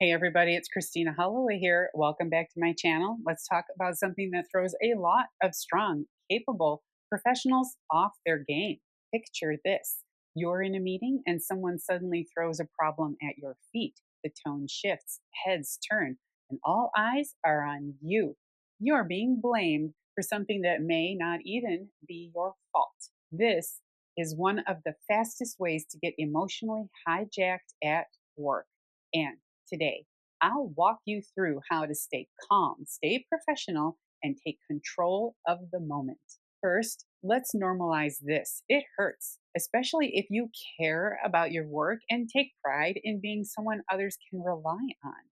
Hey everybody, it's Christina Holloway here. Welcome back to my channel. Let's talk about something that throws a lot of strong, capable professionals off their game. Picture this. You're in a meeting and someone suddenly throws a problem at your feet. The tone shifts, heads turn, and all eyes are on you. You're being blamed for something that may not even be your fault. This is one of the fastest ways to get emotionally hijacked at work. And today, I'll walk you through how to stay calm, stay professional, and take control of the moment. First, let's normalize this. It hurts, especially if you care about your work and take pride in being someone others can rely on.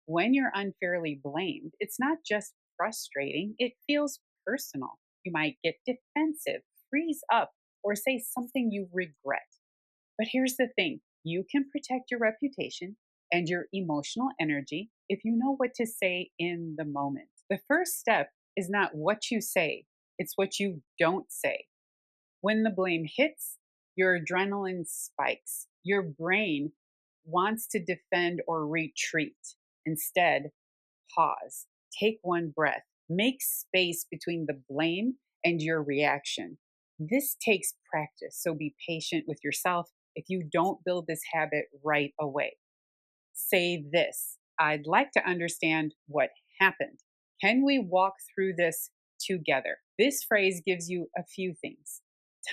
When you're unfairly blamed, it's not just frustrating, it feels personal. You might get defensive, freeze up, or say something you regret. But here's the thing, you can protect your reputation and your emotional energy if you know what to say in the moment. The first step is not what you say, it's what you don't say. When the blame hits, your adrenaline spikes. Your brain wants to defend or retreat. Instead, pause, take one breath, make space between the blame and your reaction. This takes practice, so be patient with yourself if you don't build this habit right away. Say this: I'd like to understand what happened. Can we walk through this together? This phrase gives you a few things: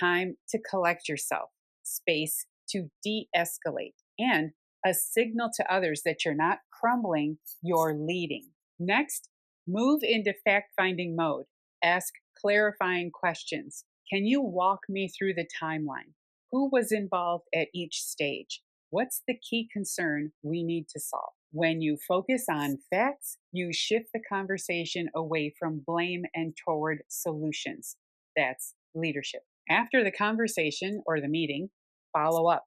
time to collect yourself, space to de escalate, and a signal to others that you're not crumbling, you're leading. Next, move into fact finding mode. Ask clarifying questions. Can you walk me through the timeline? Who was involved at each stage? What's the key concern we need to solve? When you focus on facts, you shift the conversation away from blame and toward solutions. That's leadership. After the conversation or the meeting, follow up,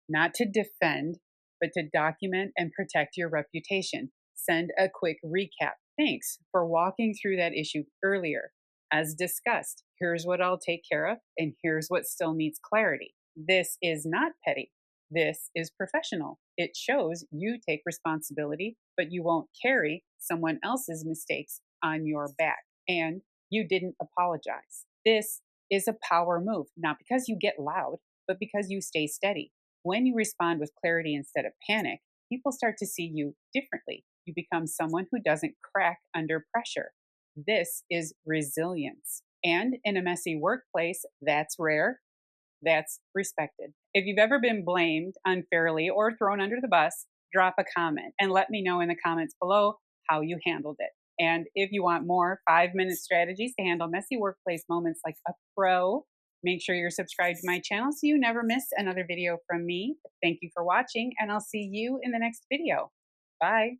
not to defend, but to document and protect your reputation. Send a quick recap. Thanks for walking through that issue earlier. As discussed, here's what I'll take care of, and here's what still needs clarity. This is not petty. This is professional. It shows you take responsibility, but you won't carry someone else's mistakes on your back. And you didn't apologize. This is a power move, not because you get loud, but because you stay steady. When you respond with clarity instead of panic, people start to see you differently. You become someone who doesn't crack under pressure. This is resilience. And in a messy workplace, that's rare, that's respected. If you've ever been blamed unfairly or thrown under the bus, drop a comment and let me know in the comments below how you handled it. And if you want more 5-minute strategies to handle messy workplace moments like a pro, make sure you're subscribed to my channel so you never miss another video from me. Thank you for watching, and I'll see you in the next video. Bye.